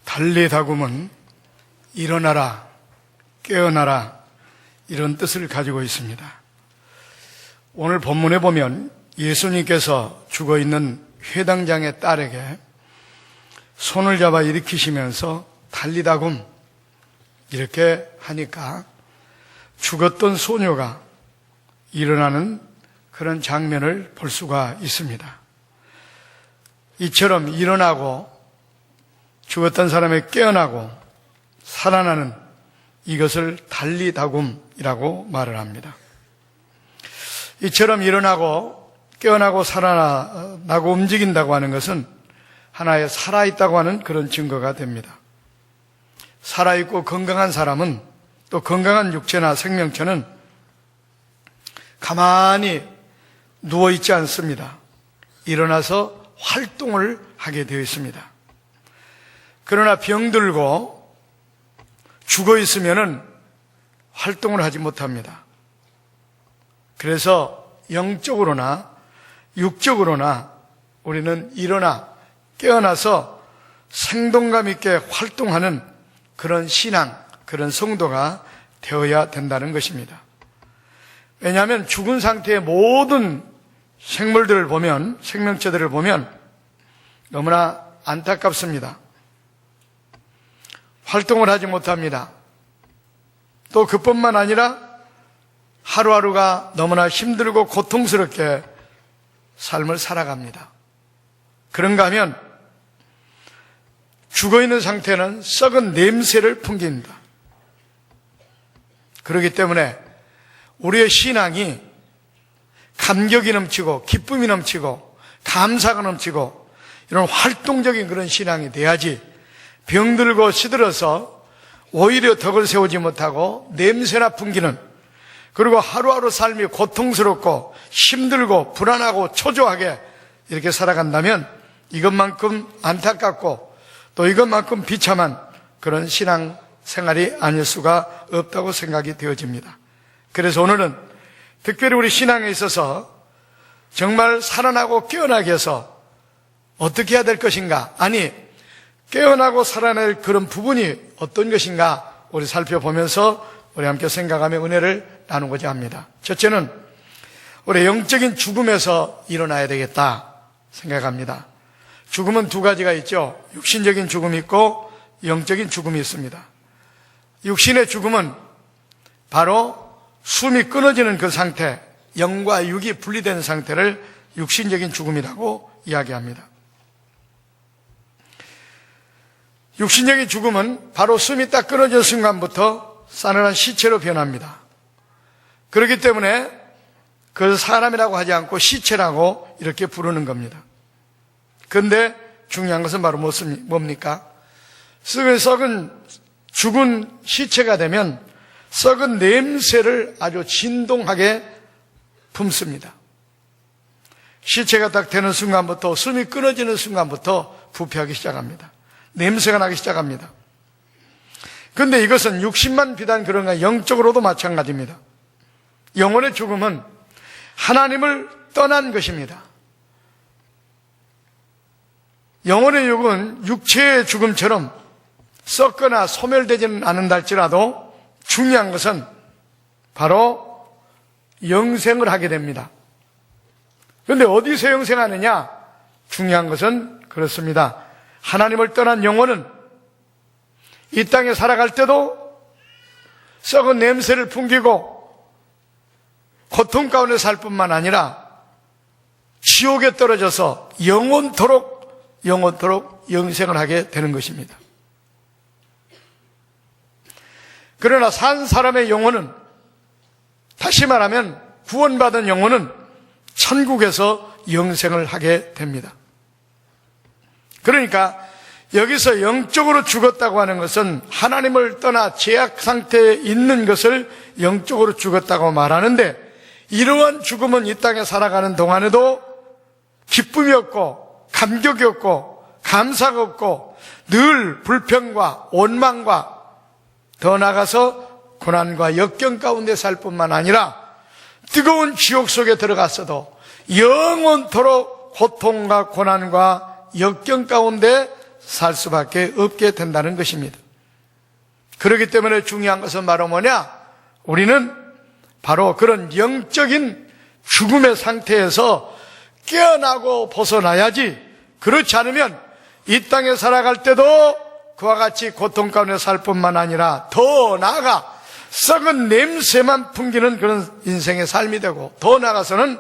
달리다굼은 일어나라, 깨어나라 이런 뜻을 가지고 있습니다. 오늘 본문에 보면 예수님께서 죽어있는 회당장의 딸에게 손을 잡아 일으키시면서 달리다굼 이렇게 하니까 죽었던 소녀가 일어나는 그런 장면을 볼 수가 있습니다. 이처럼 일어나고 죽었던 사람이 깨어나고 살아나는 이것을 달리다굼이라고 말을 합니다. 이처럼 일어나고 깨어나고 살아나고 움직인다고 하는 것은 하나의 살아있다고 하는 그런 증거가 됩니다. 살아있고 건강한 사람은, 또 건강한 육체나 생명체는 가만히 누워있지 않습니다. 일어나서 활동을 하게 되어 있습니다. 그러나 병들고 죽어 있으면은 활동을 하지 못합니다. 그래서 영적으로나 육적으로나 우리는 일어나 깨어나서 생동감 있게 활동하는 그런 신앙, 그런 성도가 되어야 된다는 것입니다. 왜냐하면 죽은 상태의 모든 생물들을 보면, 생명체들을 보면 너무나 안타깝습니다. 활동을 하지 못합니다. 또 그뿐만 아니라 하루하루가 너무나 힘들고 고통스럽게 삶을 살아갑니다. 그런가 하면 죽어있는 상태는 썩은 냄새를 풍깁니다. 그렇기 때문에 우리의 신앙이 감격이 넘치고 기쁨이 넘치고 감사가 넘치고 이런 활동적인 그런 신앙이 돼야지 병들고 시들어서 오히려 덕을 세우지 못하고 냄새나 풍기는, 그리고 하루하루 삶이 고통스럽고 힘들고 불안하고 초조하게 이렇게 살아간다면 이것만큼 안타깝고 또 이것만큼 비참한 그런 신앙 생활이 아닐 수가 없다고 생각이 되어집니다. 그래서 오늘은 특별히 우리 신앙에 있어서 정말 살아나고 깨어나게 해서 어떻게 해야 될 것인가, 아니 깨어나고 살아낼 그런 부분이 어떤 것인가 우리 살펴보면서 우리 함께 생각하며 은혜를 나누고자 합니다. 첫째는 우리 영적인 죽음에서 일어나야 되겠다 생각합니다. 죽음은 두 가지가 있죠. 육신적인 죽음이 있고 영적인 죽음이 있습니다. 육신의 죽음은 바로 숨이 끊어지는 그 상태, 영과 육이 분리된 상태를 육신적인 죽음이라고 이야기합니다. 육신적인 죽음은 바로 숨이 딱 끊어진 순간부터 싸늘한 시체로 변합니다. 그렇기 때문에 그 사람이라고 하지 않고 시체라고 이렇게 부르는 겁니다. 그런데 중요한 것은 바로 뭡니까? 썩은 죽은 시체가 되면 썩은 냄새를 아주 진동하게 품습니다. 시체가 딱 되는 순간부터, 숨이 끊어지는 순간부터 부패하기 시작합니다. 냄새가 나기 시작합니다. 그런데 이것은 육신만 비단 그런가, 영적으로도 마찬가지입니다. 영혼의 죽음은 하나님을 떠난 것입니다. 영혼의 육은 육체의 죽음처럼 썩거나 소멸되지는 않는다 할지라도 중요한 것은 바로 영생을 하게 됩니다. 그런데 어디서 영생하느냐? 중요한 것은 그렇습니다. 하나님을 떠난 영혼은 이 땅에 살아갈 때도 썩은 냄새를 풍기고 고통 가운데 살 뿐만 아니라 지옥에 떨어져서 영원토록 영생을 하게 되는 것입니다. 그러나 산 사람의 영혼은, 다시 말하면 구원받은 영혼은 천국에서 영생을 하게 됩니다. 그러니까 여기서 영적으로 죽었다고 하는 것은 하나님을 떠나 죄악 상태에 있는 것을 영적으로 죽었다고 말하는데, 이러한 죽음은 이 땅에 살아가는 동안에도 기쁨이 없고 감격이 없고 감사가 없고 늘 불평과 원망과 더 나아가서 고난과 역경 가운데 살 뿐만 아니라 뜨거운 지옥 속에 들어갔어도 영원토록 고통과 고난과 역경 가운데 살 수밖에 없게 된다는 것입니다. 그렇기 때문에 중요한 것은 바로 뭐냐? 우리는 바로 그런 영적인 죽음의 상태에서 깨어나고 벗어나야지, 그렇지 않으면 이 땅에 살아갈 때도 그와 같이 고통 가운데 살 뿐만 아니라 더 나아가 썩은 냄새만 풍기는 그런 인생의 삶이 되고, 더 나아가서는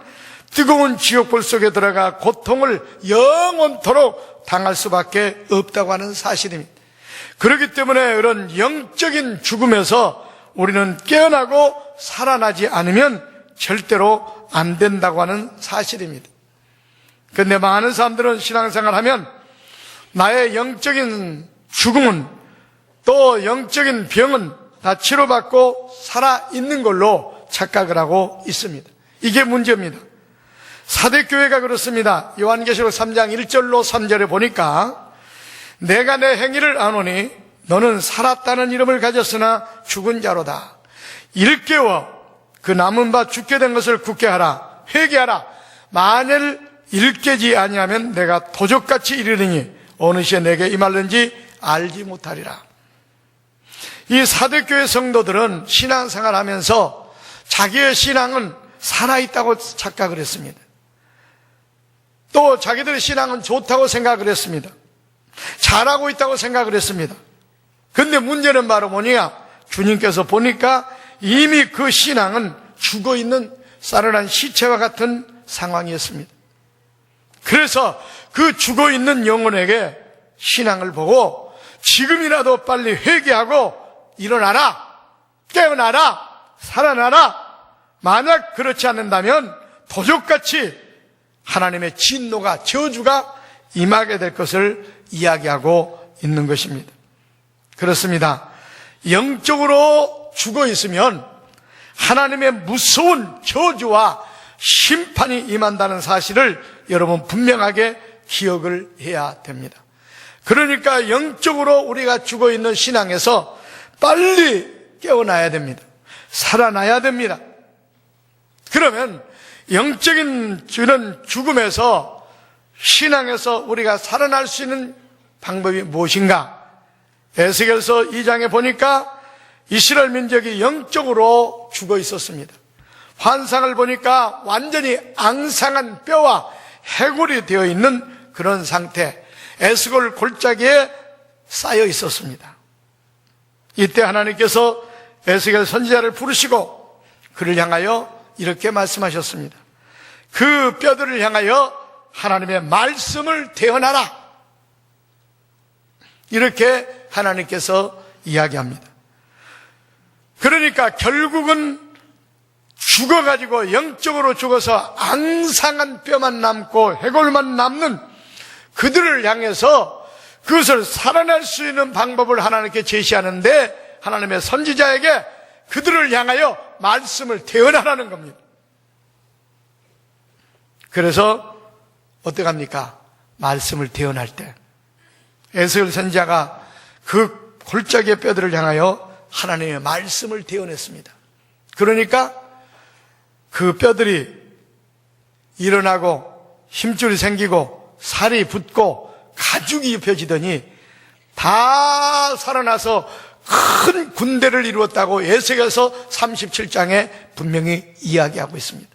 뜨거운 지옥불 속에 들어가 고통을 영원토록 당할 수밖에 없다고 하는 사실입니다. 그렇기 때문에 그런 영적인 죽음에서 우리는 깨어나고 살아나지 않으면 절대로 안 된다고 하는 사실입니다. 그런데 많은 사람들은 신앙생활 하면 나의 영적인 죽음은, 또 영적인 병은 다 치료받고 살아있는 걸로 착각을 하고 있습니다. 이게 문제입니다. 사대교회가 그렇습니다. 요한계시록 3장 1절로 3절에 보니까 내가 내 행위를 아노니 너는 살았다는 이름을 가졌으나 죽은 자로다. 일깨워 그 남은 바 죽게 된 것을 굳게 하라. 회개하라. 만일 일깨지 아니하면 내가 도적같이 이르리니 어느 시에 내게 임할는지 알지 못하리라. 이 사대교회 성도들은 신앙생활 하면서 자기의 신앙은 살아있다고 착각을 했습니다. 또 자기들의 신앙은 좋다고 생각을 했습니다. 잘하고 있다고 생각을 했습니다. 그런데 문제는 바로 뭐냐? 주님께서 보니까 이미 그 신앙은 죽어있는 쌀어난 시체와 같은 상황이었습니다. 그래서 그 죽어있는 영혼에게 신앙을 보고 지금이라도 빨리 회개하고 일어나라, 깨어나라, 살아나라. 만약 그렇지 않는다면 도적같이 하나님의 진노가, 저주가 임하게 될 것을 이야기하고 있는 것입니다. 그렇습니다. 영적으로 죽어 있으면 하나님의 무서운 저주와 심판이 임한다는 사실을 여러분 분명하게 기억을 해야 됩니다. 그러니까 영적으로 우리가 죽어 있는 신앙에서 빨리 깨어나야 됩니다. 살아나야 됩니다. 그러면 영적인 이런 죽음에서, 신앙에서 우리가 살아날 수 있는 방법이 무엇인가? 에스겔서 2장에 보니까 이스라엘 민족이 영적으로 죽어 있었습니다. 환상을 보니까 완전히 앙상한 뼈와 해골이 되어 있는 그런 상태, 에스골 골짜기에 쌓여 있었습니다. 이때 하나님께서 에스겔 선지자를 부르시고 그를 향하여 이렇게 말씀하셨습니다. 그 뼈들을 향하여 하나님의 말씀을 대언하라. 이렇게 하나님께서 이야기합니다. 그러니까 결국은 죽어가지고 영적으로 죽어서 앙상한 뼈만 남고 해골만 남는 그들을 향해서 그것을 살아날 수 있는 방법을 하나님께 제시하는데, 하나님의 선지자에게 그들을 향하여 말씀을 대언하라는 겁니다. 그래서 어떻게 합니까? 말씀을 대언할 때 에스겔 선지자가 그 골짜기의 뼈들을 향하여 하나님의 말씀을 대언했습니다. 그러니까 그 뼈들이 일어나고 힘줄이 생기고 살이 붙고 가죽이 입혀지더니 다 살아나서 큰 군대를 이루었다고 에스겔서 37장에 분명히 이야기하고 있습니다.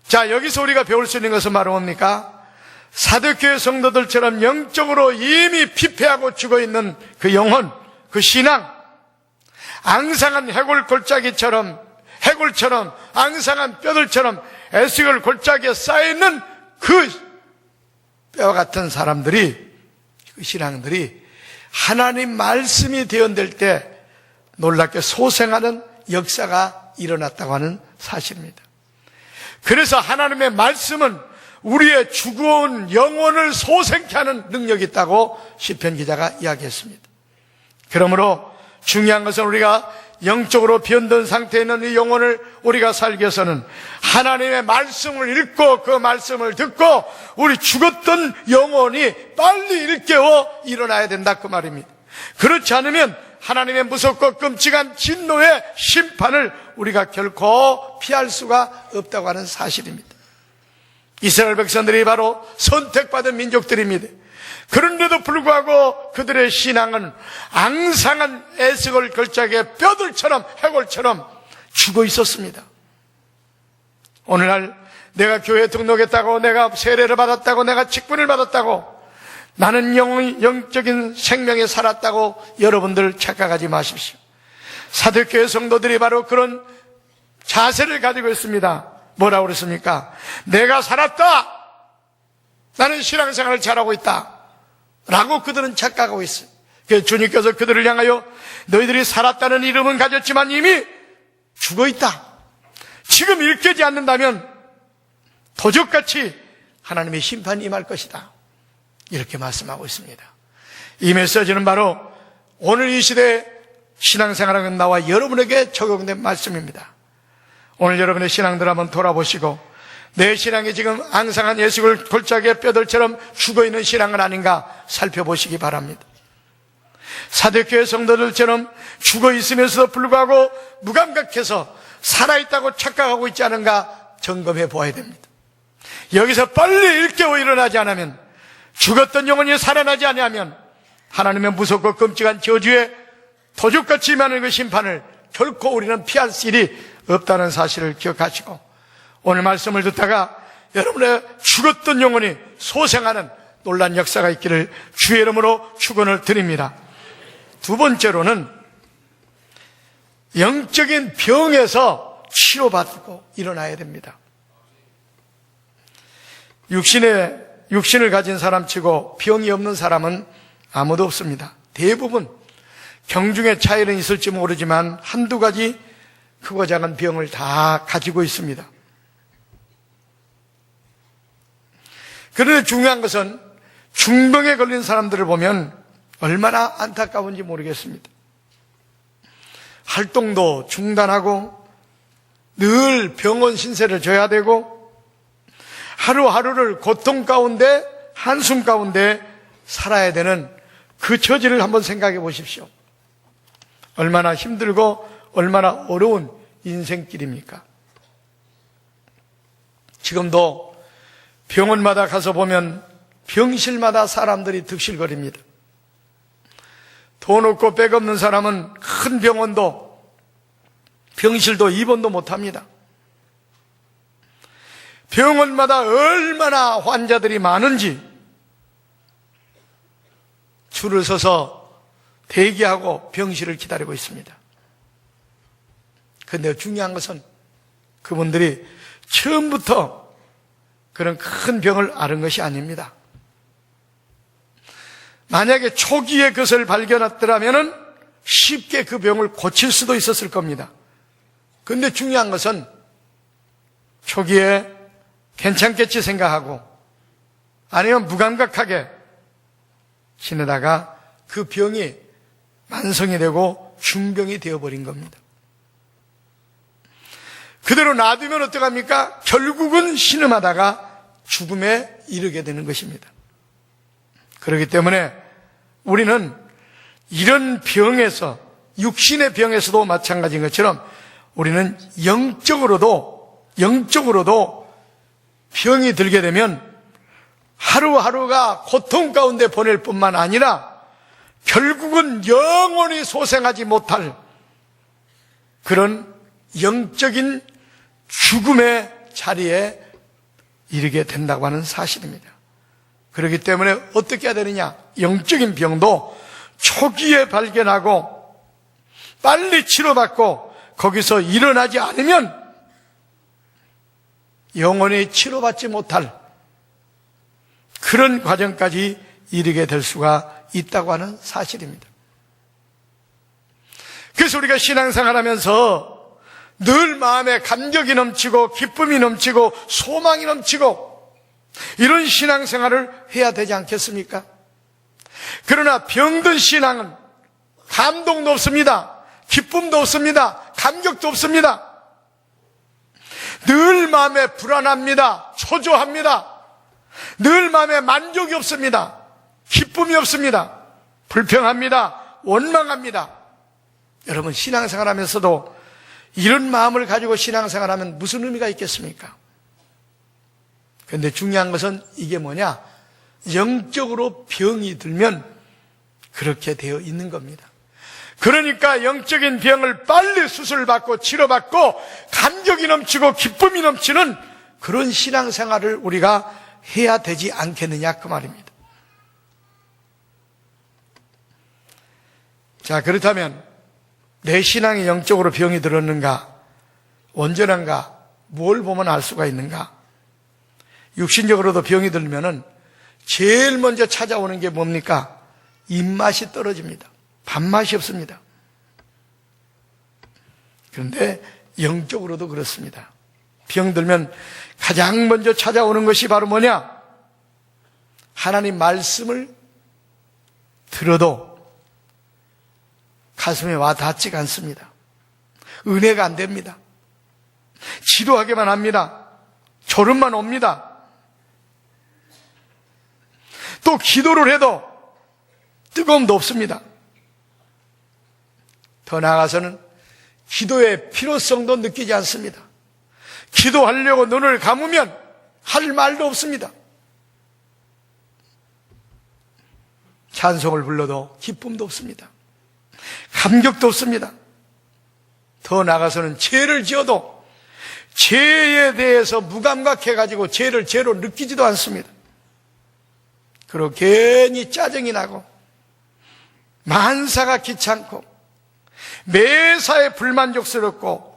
자, 여기서 우리가 배울 수 있는 것은 바로 뭡니까? 사대교회 성도들처럼 영적으로 이미 피폐하고 죽어있는 그 영혼, 그 신앙, 앙상한 해골 골짜기처럼, 해골처럼 앙상한 뼈들처럼 에스겔 골짜기에 쌓여있는 그 뼈와 같은 사람들이, 그 신앙들이 하나님 말씀이 대언될 때 놀랍게 소생하는 역사가 일어났다고 하는 사실입니다. 그래서 하나님의 말씀은 우리의 죽어온 영혼을 소생케 하는 능력이 있다고 시편 기자가 이야기했습니다. 그러므로 중요한 것은 우리가 영적으로 변던 상태에 있는 이 영혼을 우리가 살기 위해서는 하나님의 말씀을 읽고 그 말씀을 듣고 우리 죽었던 영혼이 빨리 일깨워 일어나야 된다, 그 말입니다. 그렇지 않으면 하나님의 무섭고 끔찍한 진노의 심판을 우리가 결코 피할 수가 없다고 하는 사실입니다. 이스라엘 백성들이 바로 선택받은 민족들입니다. 그런데도 불구하고 그들의 신앙은 앙상한 에스골 걸작의 뼈들처럼 해골처럼 죽어 있었습니다. 오늘날 내가 교회에 등록했다고, 내가 세례를 받았다고, 내가 직분을 받았다고, 나는 영적인 생명에 살았다고 여러분들 착각하지 마십시오. 사도교회 성도들이 바로 그런 자세를 가지고 있습니다. 뭐라고 그랬습니까? 내가 살았다! 나는 신앙생활을 잘하고 있다! 라고 그들은 착각하고 있어요. 그래서 주님께서 그들을 향하여 너희들이 살았다는 이름은 가졌지만 이미 죽어 있다. 지금 일깨지 않는다면 도적같이 하나님의 심판이 임할 것이다. 이렇게 말씀하고 있습니다. 이 메시지는 바로 오늘 이 시대에 신앙생활하는 나와 여러분에게 적용된 말씀입니다. 오늘 여러분의 신앙들 한번 돌아보시고 내 신앙이 지금 앙상한 예수를 골짜기의 뼈들처럼 죽어있는 신앙은 아닌가 살펴보시기 바랍니다. 사도교회 성도들처럼 죽어있으면서도 불구하고 무감각해서 살아있다고 착각하고 있지 않은가 점검해 보아야 됩니다. 여기서 빨리 일깨워 일어나지 않으면, 죽었던 영혼이 살아나지 않으면 하나님의 무섭고 끔찍한 저주에 도적같이 임하는 그 심판을 결코 우리는 피할 일이 없다는 사실을 기억하시고 오늘 말씀을 듣다가 여러분의 죽었던 영혼이 소생하는 놀란 역사가 있기를 주의 이름으로 축원을 드립니다. 두 번째로는 영적인 병에서 치료받고 일어나야 됩니다. 육신을 가진 사람치고 병이 없는 사람은 아무도 없습니다. 대부분 경중의 차이는 있을지 모르지만 한두 가지 크고 작은 병을 다 가지고 있습니다. 그런데 중요한 것은 중병에 걸린 사람들을 보면 얼마나 안타까운지 모르겠습니다. 활동도 중단하고 늘 병원 신세를 져야 되고 하루하루를 고통 가운데 한숨 가운데 살아야 되는 그 처지를 한번 생각해 보십시오. 얼마나 힘들고 얼마나 어려운 인생길입니까? 지금도 병원마다 가서 보면 병실마다 사람들이 득실거립니다. 돈 없고 백 없는 사람은 큰 병원도 병실도 입원도 못합니다. 병원마다 얼마나 환자들이 많은지 줄을 서서 대기하고 병실을 기다리고 있습니다. 그런데 중요한 것은 그분들이 처음부터 그런 큰 병을 앓은 것이 아닙니다. 만약에 초기에 그것을 발견했더라면 쉽게 그 병을 고칠 수도 있었을 겁니다. 그런데 중요한 것은 초기에 괜찮겠지 생각하고 아니면 무감각하게 지내다가 그 병이 만성이 되고 중병이 되어버린 겁니다. 그대로 놔두면 어떡합니까? 결국은 신음하다가 죽음에 이르게 되는 것입니다. 그렇기 때문에 우리는 이런 병에서, 육신의 병에서도 마찬가지인 것처럼 우리는 영적으로도 병이 들게 되면 하루하루가 고통 가운데 보낼 뿐만 아니라 결국은 영원히 소생하지 못할 그런 영적인 죽음의 자리에 이르게 된다고 하는 사실입니다. 그렇기 때문에 어떻게 해야 되느냐? 영적인 병도 초기에 발견하고 빨리 치료받고 거기서 일어나지 않으면 영원히 치료받지 못할 그런 과정까지 이르게 될 수가 있다고 하는 사실입니다. 그래서 우리가 신앙생활하면서 늘 마음에 감격이 넘치고 기쁨이 넘치고 소망이 넘치고 이런 신앙생활을 해야 되지 않겠습니까? 그러나 병든 신앙은 감동도 없습니다. 기쁨도 없습니다. 감격도 없습니다. 늘 마음에 불안합니다. 초조합니다. 늘 마음에 만족이 없습니다. 기쁨이 없습니다. 불평합니다. 원망합니다. 여러분, 신앙생활 하면서도 이런 마음을 가지고 신앙생활 하면 무슨 의미가 있겠습니까? 그런데 중요한 것은 이게 뭐냐? 영적으로 병이 들면 그렇게 되어 있는 겁니다. 그러니까 영적인 병을 빨리 수술받고 치료받고 감격이 넘치고 기쁨이 넘치는 그런 신앙생활을 우리가 해야 되지 않겠느냐 그 말입니다. 자, 그렇다면 내 신앙이 영적으로 병이 들었는가? 온전한가? 뭘 보면 알 수가 있는가? 육신적으로도 병이 들면은 제일 먼저 찾아오는 게 뭡니까? 입맛이 떨어집니다. 밥맛이 없습니다. 그런데 영적으로도 그렇습니다. 병 들면 가장 먼저 찾아오는 것이 바로 뭐냐? 하나님 말씀을 들어도 가슴에 와 닿지가 않습니다. 은혜가 안 됩니다. 지루하게만 합니다. 졸음만 옵니다. 또 기도를 해도 뜨거움도 없습니다. 더 나아가서는 기도의 필요성도 느끼지 않습니다. 기도하려고 눈을 감으면 할 말도 없습니다. 찬송을 불러도 기쁨도 없습니다. 감격도 없습니다. 더 나아가서는 죄를 지어도 죄에 대해서 무감각해가지고 죄를 죄로 느끼지도 않습니다. 그리고 괜히 짜증이 나고 만사가 귀찮고 매사에 불만족스럽고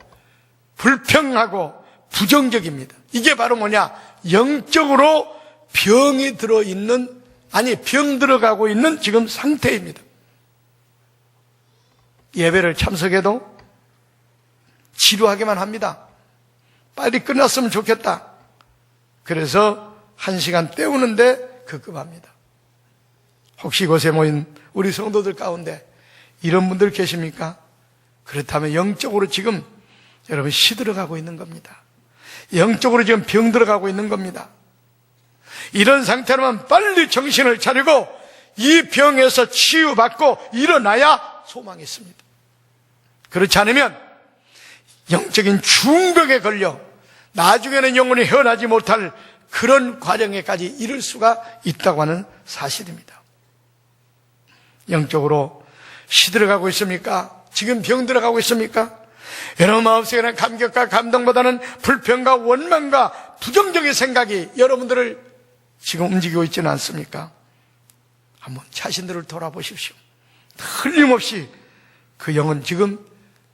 불평하고 부정적입니다. 이게 바로 뭐냐? 영적으로 병이 들어있는, 아니 병 들어가고 있는 지금 상태입니다. 예배를 참석해도 지루하게만 합니다. 빨리 끝났으면 좋겠다. 그래서 1시간 때우는데 급급합니다. 혹시 이곳에 모인 우리 성도들 가운데 이런 분들 계십니까? 그렇다면 영적으로 지금 여러분 시들어가고 있는 겁니다. 영적으로 지금 병 들어가고 있는 겁니다. 이런 상태로만 빨리 정신을 차리고 이 병에서 치유받고 일어나야 소망이 있습니다. 그렇지 않으면 영적인 중병에 걸려 나중에는 영원히 헤어나지 못할 그런 과정에까지 이를 수가 있다고 하는 사실입니다. 영적으로 시들어가고 있습니까? 지금 병 들어가고 있습니까? 여러분 마음속에는 감격과 감동보다는 불평과 원망과 부정적인 생각이 여러분들을 지금 움직이고 있지는 않습니까? 한번 자신들을 돌아보십시오. 틀림없이 그 영은 지금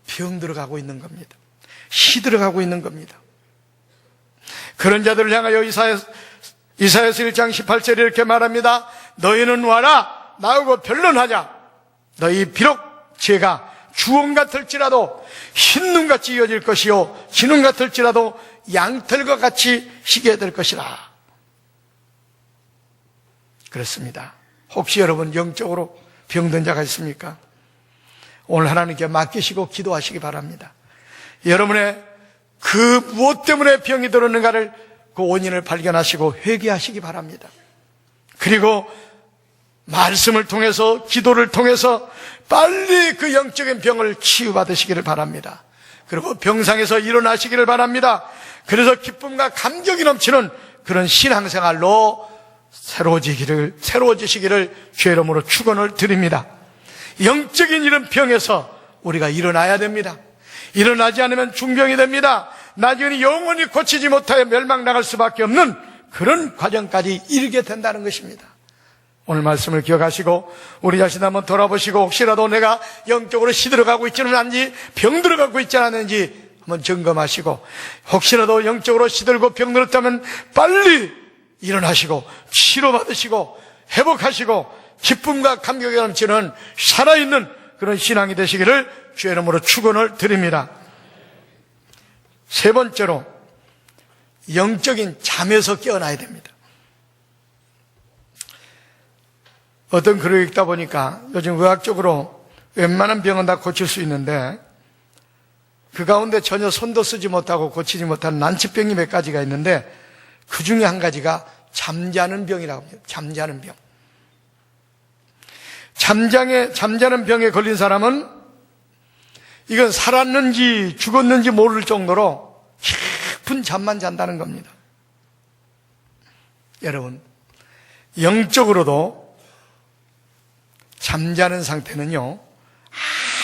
병 들어가고 있는 겁니다. 시들어가고 있는 겁니다. 그런 자들을 향하여 이사야서 1장 18절에 이렇게 말합니다. 너희는 와라 나오고 변론하자. 너희 비록 죄가 주홍 같을지라도 흰눈같이 이어질 것이요 진홍 같을지라도 양털과 같이 희게 될 것이라. 그렇습니다. 혹시 여러분 영적으로 병든 자가 있습니까? 오늘 하나님께 맡기시고 기도하시기 바랍니다. 여러분의 그 무엇 때문에 병이 들었는가를 그 원인을 발견하시고 회개하시기 바랍니다. 그리고 말씀을 통해서 기도를 통해서 빨리 그 영적인 병을 치유받으시기를 바랍니다. 그리고 병상에서 일어나시기를 바랍니다. 그래서 기쁨과 감격이 넘치는 그런 신앙생활로 새로워지시기를 주의 이름으로 축원을 드립니다. 영적인 이런 병에서 우리가 일어나야 됩니다. 일어나지 않으면 중병이 됩니다. 나중에 영원히 고치지 못하여 멸망당할 수밖에 없는 그런 과정까지 이르게 된다는 것입니다. 오늘 말씀을 기억하시고 우리 자신 한번 돌아보시고 혹시라도 내가 영적으로 시들어가고 있지는 않은지 병 들어가고 있지 않은지 한번 점검하시고 혹시라도 영적으로 시들고 병 들었다면 빨리 일어나시고 치료받으시고 회복하시고 기쁨과 감격이 넘치는 살아있는 그런 신앙이 되시기를 주의 이름으로 축원을 드립니다. 세 번째로 영적인 잠에서 깨어나야 됩니다. 어떤 글을 읽다 보니까 요즘 의학적으로 웬만한 병은 다 고칠 수 있는데 그 가운데 전혀 손도 쓰지 못하고 고치지 못한 난치병이 몇 가지가 있는데 그 중에 한 가지가 잠자는 병이라고 합니다. 잠자는 병. 잠자는 병에 걸린 사람은 이건 살았는지 죽었는지 모를 정도로 깊은 잠만 잔다는 겁니다. 여러분, 영적으로도 잠자는 상태는요,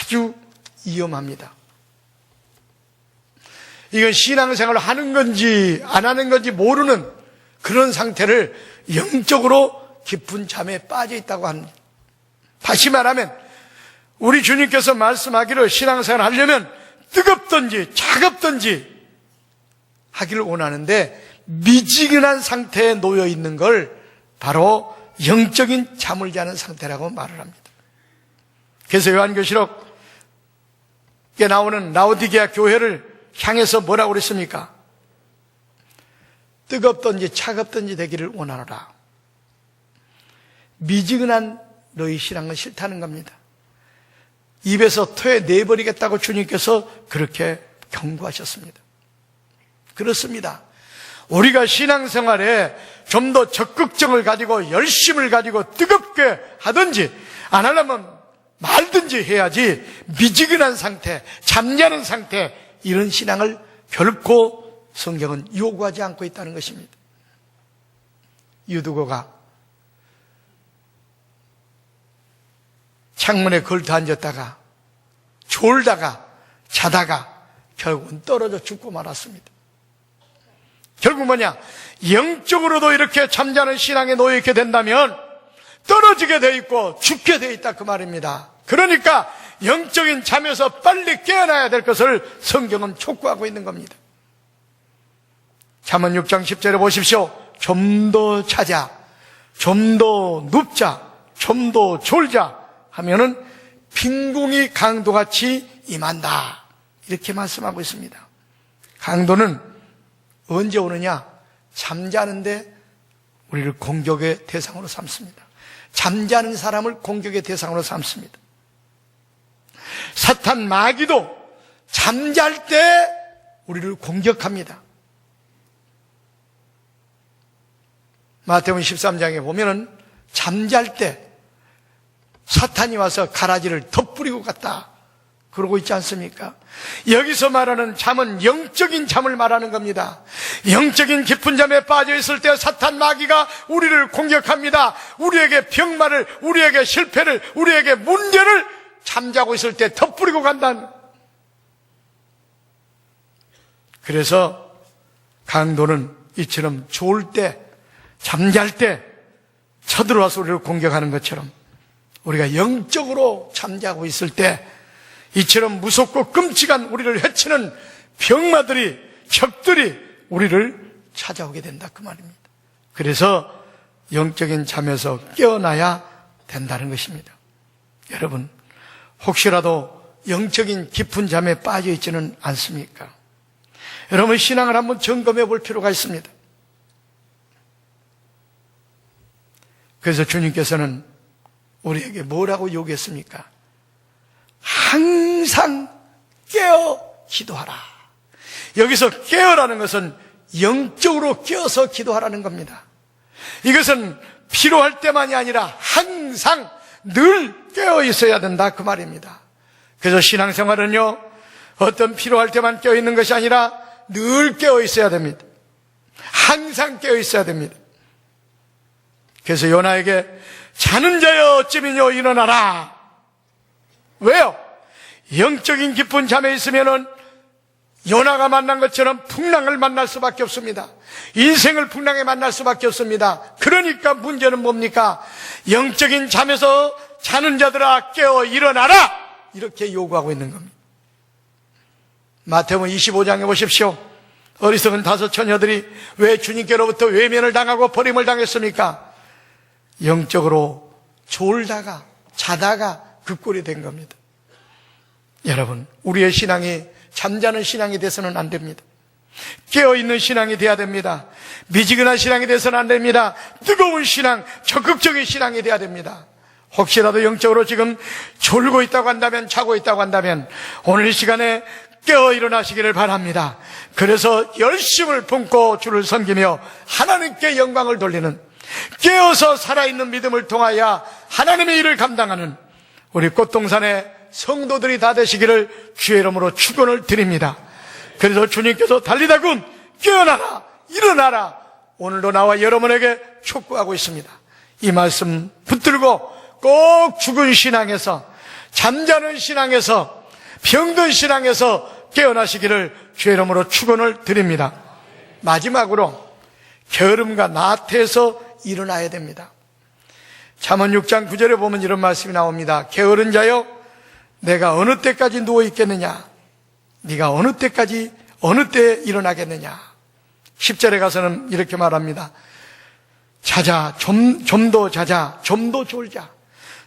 아주 위험합니다. 이건 신앙생활을 하는 건지 안 하는 건지 모르는 그런 상태를 영적으로 깊은 잠에 빠져 있다고 합니다. 다시 말하면 우리 주님께서 말씀하기를 신앙생활을 하려면 뜨겁든지 차갑든지 하기를 원하는데 미지근한 상태에 놓여 있는 걸 바로 영적인 잠을 자는 상태라고 말을 합니다. 그래서 요한계시록에 나오는 라오디게아 교회를 향해서 뭐라고 그랬습니까? 뜨겁든지 차갑든지 되기를 원하노라. 미지근한 너희 신앙은 싫다는 겁니다. 입에서 토해내버리겠다고 주님께서 그렇게 경고하셨습니다. 그렇습니다. 우리가 신앙생활에 좀 더 적극성을 가지고 열심을 가지고 뜨겁게 하든지 안 하려면 말든지 해야지 미지근한 상태, 잠자는 상태 이런 신앙을 결코 성경은 요구하지 않고 있다는 것입니다. 유두고가 창문에 걸터 앉았다가 졸다가 자다가 결국은 떨어져 죽고 말았습니다. 결국 뭐냐? 영적으로도 이렇게 잠자는 신앙에 놓여있게 된다면 떨어지게 돼 있고 죽게 돼 있다 그 말입니다. 그러니까 영적인 잠에서 빨리 깨어나야 될 것을 성경은 촉구하고 있는 겁니다. 잠언 6장 10절에 보십시오. 좀 더 자자, 좀 더 눕자, 좀 더 졸자 하면은 빈궁이 강도같이 임한다 이렇게 말씀하고 있습니다. 강도는 언제 오느냐? 잠자는데 우리를 공격의 대상으로 삼습니다. 잠자는 사람을 공격의 대상으로 삼습니다. 사탄 마귀도 잠잘 때 우리를 공격합니다. 마태복음 13장에 보면은 잠잘 때 사탄이 와서 가라지를 덧뿌리고 갔다 그러고 있지 않습니까? 여기서 말하는 잠은 영적인 잠을 말하는 겁니다. 영적인 깊은 잠에 빠져 있을 때 사탄 마귀가 우리를 공격합니다. 우리에게 병마를, 우리에게 실패를, 우리에게 문제를 잠자고 있을 때 덧뿌리고 간다는. 그래서 강도는 이처럼 좋을 때, 잠잘 때 쳐들어와서 우리를 공격하는 것처럼 우리가 영적으로 잠자고 있을 때 이처럼 무섭고 끔찍한 우리를 해치는 병마들이, 적들이 우리를 찾아오게 된다 그 말입니다. 그래서 영적인 잠에서 깨어나야 된다는 것입니다. 여러분, 혹시라도 영적인 깊은 잠에 빠져 있지는 않습니까? 여러분, 신앙을 한번 점검해 볼 필요가 있습니다. 그래서 주님께서는 우리에게 뭐라고 요구했습니까? 항상 깨어 기도하라. 여기서 깨어라는 것은 영적으로 깨어서 기도하라는 겁니다. 이것은 필요할 때만이 아니라 항상 늘 깨어 있어야 된다 그 말입니다. 그래서 신앙생활은요, 어떤 필요할 때만 깨어 있는 것이 아니라 늘 깨어 있어야 됩니다. 항상 깨어 있어야 됩니다. 그래서 요나에게 자는 자여 어찌미뇨 일어나라. 왜요? 영적인 깊은 잠에 있으면은 요나가 만난 것처럼 풍랑을 만날 수밖에 없습니다. 인생을 풍랑에 만날 수밖에 없습니다. 그러니까 문제는 뭡니까? 영적인 잠에서 자는 자들아 깨어 일어나라! 이렇게 요구하고 있는 겁니다. 마태복음 25장에 보십시오. 어리석은 5 처녀들이 왜 주님께로부터 외면을 당하고 버림을 당했습니까? 영적으로 졸다가 자다가 그 꼴이 된 겁니다. 여러분, 우리의 신앙이 잠자는 신앙이 돼서는 안 됩니다. 깨어있는 신앙이 돼야 됩니다. 미지근한 신앙이 돼서는 안 됩니다. 뜨거운 신앙, 적극적인 신앙이 돼야 됩니다. 혹시라도 영적으로 지금 졸고 있다고 한다면, 자고 있다고 한다면 오늘 이 시간에 깨어 일어나시기를 바랍니다. 그래서 열심을 품고 주를 섬기며 하나님께 영광을 돌리는, 깨어서 살아있는 믿음을 통하여 하나님의 일을 감당하는 우리 꽃동산의 성도들이 다 되시기를 주의 이름으로 축원을 드립니다. 그래서 주님께서 달리다군 깨어나라 일어나라 오늘도 나와 여러분에게 촉구하고 있습니다. 이 말씀 붙들고 꼭 죽은 신앙에서 잠자는 신앙에서 병든 신앙에서 깨어나시기를 주의 이름으로 축원을 드립니다. 마지막으로 게으름과 나태에서 일어나야 됩니다. 잠언 6장 9절에 보면 이런 말씀이 나옵니다. 게으른 자여 내가 어느 때까지 누워 있겠느냐 네가 어느 때까지 어느 때에 일어나겠느냐. 10절에 가서는 이렇게 말합니다. 자자 좀 더 자자 좀 더 졸자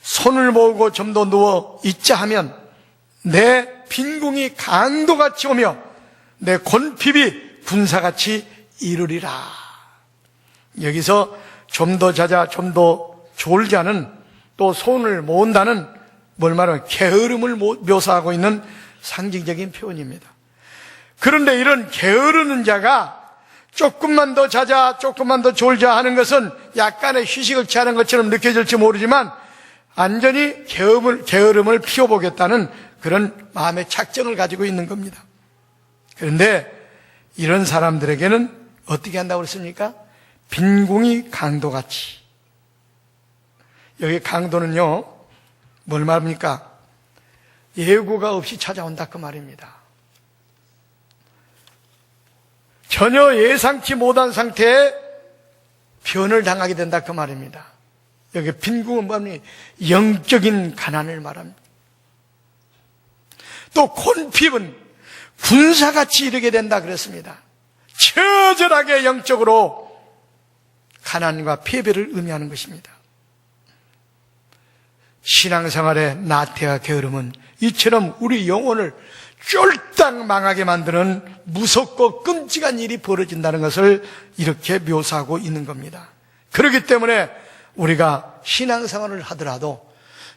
손을 모으고 좀 더 누워 있자 하면 내 빈궁이 강도같이 오며 내 곤핍이 군사같이 이르리라. 여기서 좀 더 자자 좀 더 졸자는 또 손을 모은다는 뭘 말하면 게으름을 묘사하고 있는 상징적인 표현입니다. 그런데 이런 게으르는 자가 조금만 더 자자 조금만 더 졸자 하는 것은 약간의 휴식을 취하는 것처럼 느껴질지 모르지만 완전히 게으름을 피워보겠다는 그런 마음의 작정을 가지고 있는 겁니다. 그런데 이런 사람들에게는 어떻게 한다고 그랬습니까? 빈궁이 강도같이. 여기 강도는요 뭘 말합니까? 예고가 없이 찾아온다 그 말입니다. 전혀 예상치 못한 상태에 변을 당하게 된다 그 말입니다. 여기 빈궁은 뭐니? 영적인 가난을 말합니다. 또 곤핍은 군사같이 이르게 된다 그랬습니다. 처절하게 영적으로 가난과 패배를 의미하는 것입니다. 신앙생활의 나태와 게으름은 이처럼 우리 영혼을 쫄딱 망하게 만드는 무섭고 끔찍한 일이 벌어진다는 것을 이렇게 묘사하고 있는 겁니다. 그렇기 때문에 우리가 신앙생활을 하더라도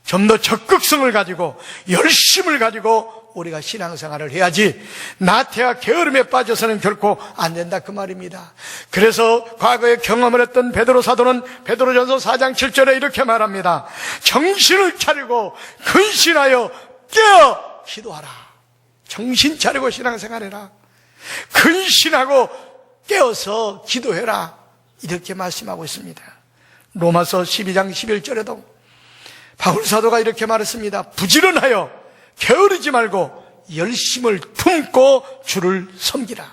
좀 더 적극성을 가지고 열심을 가지고 우리가 신앙생활을 해야지 나태와 게으름에 빠져서는 결코 안 된다 그 말입니다. 그래서 과거에 경험을 했던 베드로 사도는 베드로전서 4장 7절에 이렇게 말합니다. 정신을 차리고 근신하여 깨어 기도하라. 정신 차리고 신앙생활해라. 근신하고 깨어서 기도해라. 이렇게 말씀하고 있습니다. 로마서 12장 11절에도 바울 사도가 이렇게 말했습니다. 부지런하여 게으르지 말고 열심을 품고 주를 섬기라.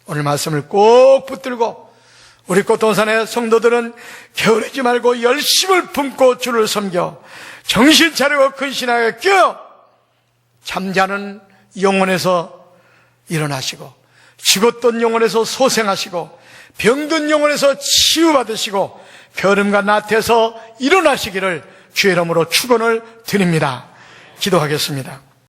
오늘 말씀을 꼭 붙들고 우리 꽃동산의 성도들은 게으르지 말고 열심을 품고 주를 섬겨 정신 차리고 근신하여 깨어 잠자는 영혼에서 일어나시고 죽었던 영혼에서 소생하시고 병든 영혼에서 치유받으시고 게으름과 나태에서 일어나시기를 주의 이름으로 축원을 드립니다. 기도하겠습니다.